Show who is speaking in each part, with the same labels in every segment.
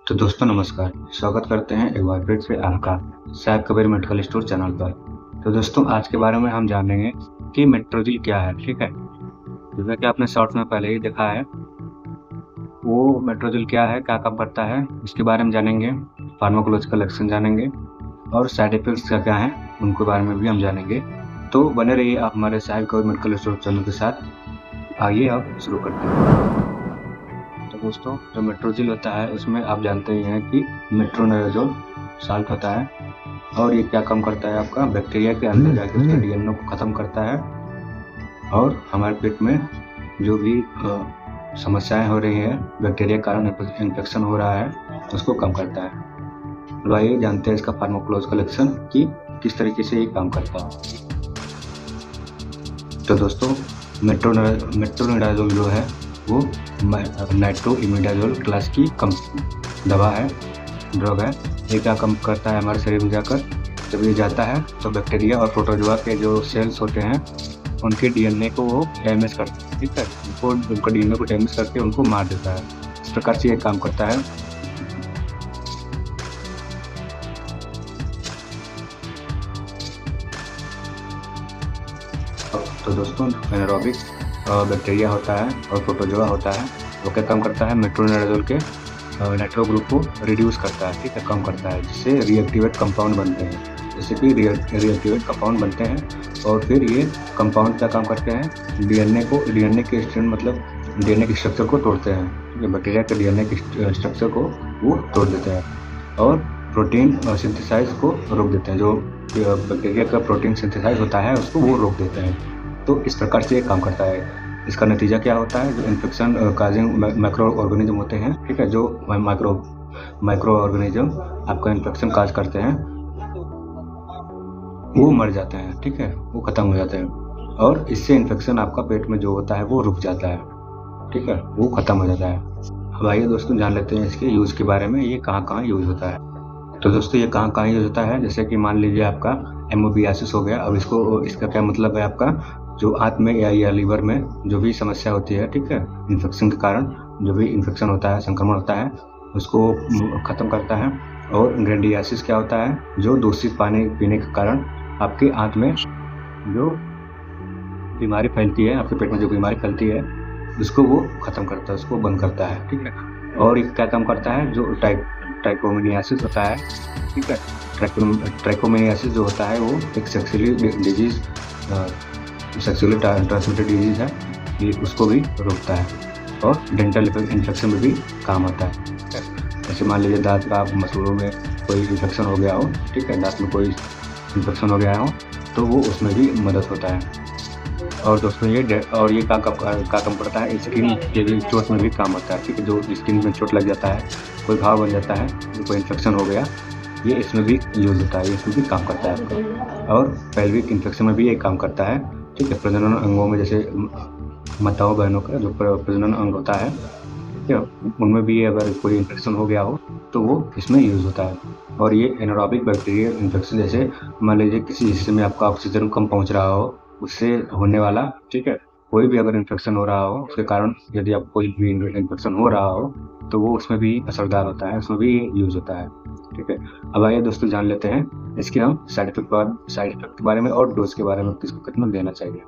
Speaker 1: तो दोस्तों नमस्कार, स्वागत करते हैं एक बार फिर से आपका Sahib Kabir medical store channel पर। तो दोस्तों आज के बारे में हम जानेंगे कि मेट्रोजिल क्या है, ठीक है। जैसा कि आपने शॉर्ट्स में पहले ही देखा है, वो मेट्रोजिल क्या है, क्या काम करता है, इसके बारे में जानेंगे। फार्माकोलॉजिकल एक्शन जानेंगे और साइड इफेक्ट्स क्या हैं, उनके बारे में भी हम जानेंगे। तो बने रहिए आप हमारे Sahib Kabir medical store channel के साथ। आइए अब शुरू करते हैं। तो दोस्तों जो मेट्रोजिल होता है उसमें आप जानते ही हैं कि मेट्रोनोडाजोल साल्ट होता है और ये क्या काम करता है, आपका बैक्टीरिया के अंदर जाकर उसके डीएनए को ख़त्म करता है और हमारे पेट में जो भी समस्याएं हो रही हैं, बैक्टीरिया के कारण इन्फेक्शन हो रहा है, उसको कम करता है। तो आइए जानते हैं इसका फार्माकोलॉजिकल एक्शन कि किस तरीके से ये काम करता है। तो दोस्तों मेट्रोनोडाजोल जो है वो नाइट्रोइमिडाजोल क्लास की दवा है, ड्रग है। ये क्या कम करता है हमारे शरीर में जाकर, जब ये जाता है तो बैक्टीरिया और प्रोटोजोआ के जो सेल्स होते हैं उनके डीएनए को वो डैमेज करता है, ठीक है। उनका डीएनए को डैमेज करके उनको मार देता है। इस प्रकार से ये काम करता है। तो दोस्तों एनारोबिक बैक्टीरिया होता है और प्रोटोजोआ होता है, वो क्या काम करता है, मेट्रोनोडाजोल के नाइट्रो ग्रुप को रिड्यूस करता है, ठीक है, कम करता है, जिससे रिएक्टिवेट कंपाउंड बनते हैं। जैसे कि रिएक्टिवेट कंपाउंड बनते हैं और फिर ये कंपाउंड क्या काम करते हैं, डीएनए के स्ट्रक्चर मतलब डीएनए के स्ट्रक्चर को तोड़ते हैं, ठीक है। बैक्टीरिया के डीएनए के स्ट्रक्चर को वो तोड़ देते हैं और प्रोटीन सिंथेसाइज को रोक देते हैं। जो बैक्टीरिया का प्रोटीन सिंथेसाइज होता है उसको वो रोक देते हैं। तो इस प्रकार से ये काम करता है। इसका नतीजा क्या होता है, जो इन्फेक्शन काजिंग माइक्रो ऑर्गेनिज्म होते हैं, ठीक है, जो माइक्रो ऑर्गेनिज्म आपका इन्फेक्शन काज करते हैं वो मर जाते हैं, ठीक है, वो खत्म हो जाते हैं और इससे इन्फेक्शन आपका पेट में जो होता है वो रुक जाता है, ठीक है, वो खत्म हो जाता है। अब आइए दोस्तों जान लेते हैं इसके यूज़ के बारे में, ये कहाँ कहाँ यूज़ होता है। तो दोस्तों ये कहाँ कहाँ यूज़ होता है, जैसे कि मान लीजिए आपका एमोबियासिस हो गया। अब इसका क्या मतलब है, आपका जो आंत में या लीवर में जो भी समस्या होती है, ठीक है, इन्फेक्शन के कारण जो भी इन्फेक्शन होता है, संक्रमण होता है, उसको ख़त्म करता है। और ग्रेंडियासिस क्या होता है, जो दूषित पानी पीने के कारण आपके आंत में जो बीमारी फैलती है, आपके पेट में जो बीमारी फैलती है उसको वो ख़त्म करता है, उसको बंद करता है, ठीक है। और ये क्या काम करता है, जो ट्राइकोमोनियासिस होता है, ठीक है, ट्राइकोमोनियासिस जो होता है वो एक सेक्सुअली ट्रांसमिटेड डिजीज़ है, ये उसको भी रोकता है और डेंटल इन्फेक्शन में भी काम आता है। जैसे मान लीजिए दांत का मसूड़ों में कोई इन्फेक्शन हो गया हो, ठीक है, दांत में कोई इन्फेक्शन हो गया हो तो वो उसमें भी मदद होता है। और दोस्तों ये क्या काम करता है, स्किन के भी चोट में भी काम होता है, ठीक है। जो स्किन में चोट लग जाता है, कोई घाव बन जाता है, कोई इन्फेक्शन हो गया, ये इसमें भी यूज़ होता है, इसमें भी काम करता है आपका। और पेल्विक इन्फेक्शन में भी ये काम करता है, ठीक है। प्रजनन अंगों में जैसे माताओं बहनों का जो प्रजनन अंग होता है, ठीक है, उनमें भी अगर कोई इन्फेक्शन हो गया हो तो वो इसमें यूज़ होता है। और ये एनारोबिक बैक्टीरियल इन्फेक्शन, जैसे मान लीजिए किसी हिस्से में आपका ऑक्सीजन कम पहुंच रहा हो, उससे होने वाला, ठीक है, कोई भी अगर इन्फेक्शन हो रहा हो, उसके कारण यदि आपको कोई भी इन्फेक्शन हो रहा हो तो वो उसमें भी असरदार होता है, उसमें भी यूज़ होता है, ठीक है। अब आइए दोस्तों जान लेते हैं इसके हम साइड इफेक्ट के बारे में और डोज के बारे में, किसको कितना देना चाहिए।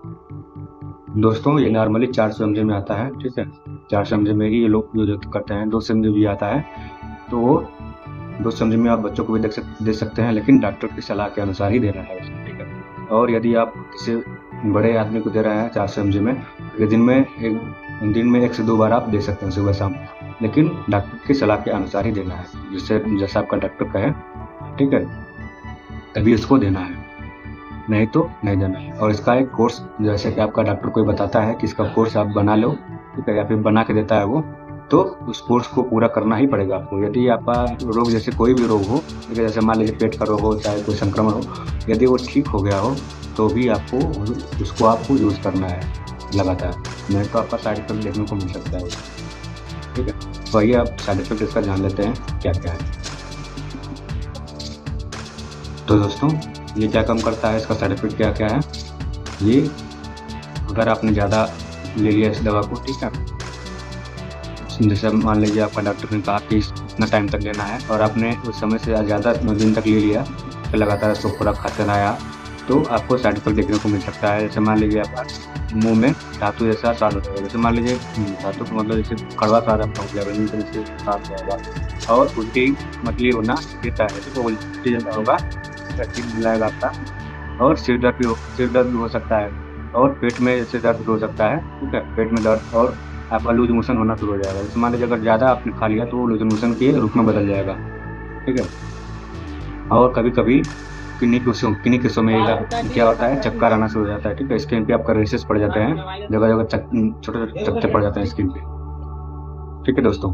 Speaker 1: दोस्तों ये नॉर्मली 400 mg में आता है, ठीक है, 400 mg में ही ये लोग यूज करते हैं। 200 mg भी आता है, तो वो 200 mg में आप बच्चों को भी दे सकते हैं, लेकिन डॉक्टर की सलाह के अनुसार ही देना है, ठीक है। और यदि आप किसी बड़े आदमी को दे रहे हैं 400 mg में, तो दिन में 1 से 2 बार आप दे सकते हैं, सुबह शाम, लेकिन डॉक्टर की सलाह के अनुसार ही देना है, जैसा आपका डॉक्टर कहे, ठीक है, तभी उसको देना है, नहीं तो नहीं देना है। और इसका एक कोर्स, जैसे कि आपका डॉक्टर कोई बताता है कि इसका कोर्स आप बना लो, ठीक है, या फिर बना के देता है वो, तो उस कोर्स को पूरा करना ही पड़ेगा आपको। यदि आपका रोग, जैसे कोई भी रोग हो, ठीक है, जैसे मान लीजिए पेट का रोग हो, चाहे कोई संक्रमण हो, यदि वो ठीक हो गया हो तो भी आपको यूज़ करना है लगातार, नहीं तो आपका साइड इफेक्ट देखने को मिल सकता है, ठीक है। तो आइए आप साइड इफेक्ट इसका जान लेते हैं क्या क्या है। तो दोस्तों ये क्या काम करता है, इसका साइड इफेक्ट क्या क्या है। ये अगर आपने ज़्यादा ले लिया इस दवा को, ठीक है, जैसे मान लीजिए आपका डॉक्टर ने कहा कि इतना टाइम तक लेना है और आपने उस समय से ज़्यादा दिन तक ले लिया, तो लगातार उसको पूरा खाते रहा, तो आपको साइड इफेक्ट देखने को मिल सकता है। जैसे मान लीजिए आपका मुंह में धातु जैसा स्वाद हो जाएगा, जैसे मान लीजिए धातु का मतलब जैसे कड़वा स्वाद आपका हो जाएगा, नीचे से स्वाद जाएगा और उल्टी मतली होना देता है, तो उल्टी जैसा होगा, मिलाएगा आपका। और सिर दर्द भी हो सकता है और पेट में जैसे दर्द हो सकता है, ठीक है, पेट में दर्द और आपका लूज मोशन होना शुरू हो जाएगा। जैसे मान लीजिए अगर ज़्यादा आपने खा लिया तो वो लूज मोशन के रूप में बदल जाएगा, ठीक है। और कभी कभी किन्हीं किस्सों में क्या होता है, चक्कर आना शुरू हो जाता है, ठीक है। स्किन पे आपका रेशेस पड़ जाते हैं, जगह जगह छोटे छोटे चकत्ते पड़ जाते हैं स्किन पे, ठीक है दोस्तों।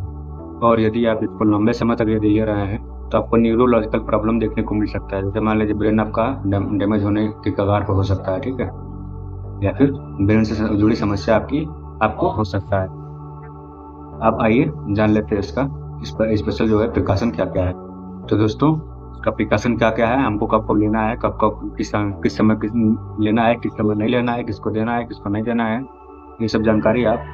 Speaker 1: और यदि आप इसको लंबे समय तक यदि ले रहे हैं तो आपको न्यूरोलॉजिकल प्रॉब्लम देखने को मिल सकता है। जैसे मान लीजिए ब्रेन आपका डैमेज होने के कगार पर हो सकता है, ठीक है, या फिर ब्रेन से जुड़ी समस्या आपको हो सकता है। आप आइए जान लेते हैं इसका स्पेशल जो है प्रिकॉशन क्या क्या है। तो दोस्तों इसका प्रिकॉशन क्या क्या है, हमको कब कब लेना है, कब किस समय लेना है, किस समय नहीं लेना है, किसको देना है, किसको नहीं देना है, ये सब जानकारी आप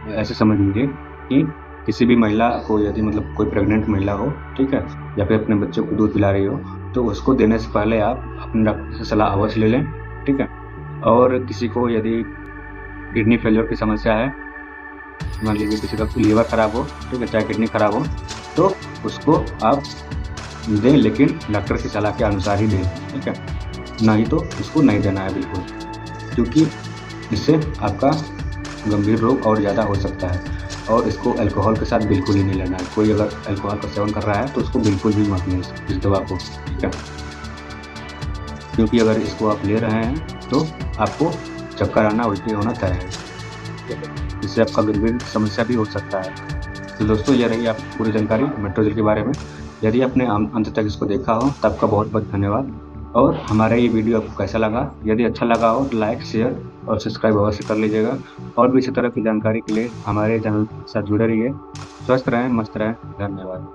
Speaker 1: ऐसे समझ लीजिए कि किसी भी महिला को यदि मतलब कोई प्रेग्नेंट महिला हो, ठीक है, या फिर अपने बच्चे को दूध पिला रही हो, तो उसको देने से पहले आप अपने डॉक्टर से सलाह अवश्य ले लें, ठीक है। और किसी को यदि किडनी फेलियर की समस्या है, मान लीजिए किसी का लीवर खराब हो, ठीक है, चाहे किडनी खराब हो, तो उसको आप दें, लेकिन डॉक्टर की सलाह के अनुसार ही दें, ठीक है, नहीं तो उसको नहीं देना है बिल्कुल, क्योंकि इससे आपका गंभीर रोग और ज़्यादा हो सकता है। और इसको अल्कोहल के साथ बिल्कुल ही नहीं लेना है। कोई अगर अल्कोहल का सेवन कर रहा है तो उसको बिल्कुल भी मत लें इस दवा को, ठीक है, क्योंकि अगर इसको आप ले रहे हैं तो आपको चक्कर आना, उल्टी होना तय है, इससे आपका गंभीर समस्या भी हो सकता है। तो दोस्तों ये रही आप पूरी जानकारी मेट्रोजेल के बारे में। यदि आपने अंत तक इसको देखा हो तो आपका बहुत बहुत धन्यवाद। और हमारा ये वीडियो आपको कैसा लगा, यदि अच्छा लगा हो तो लाइक, शेयर और सब्सक्राइब अवश्य कर लीजिएगा। और भी इसी तरह की जानकारी के लिए हमारे चैनल के साथ जुड़े रहिए। स्वस्थ रहें, मस्त रहें, धन्यवाद।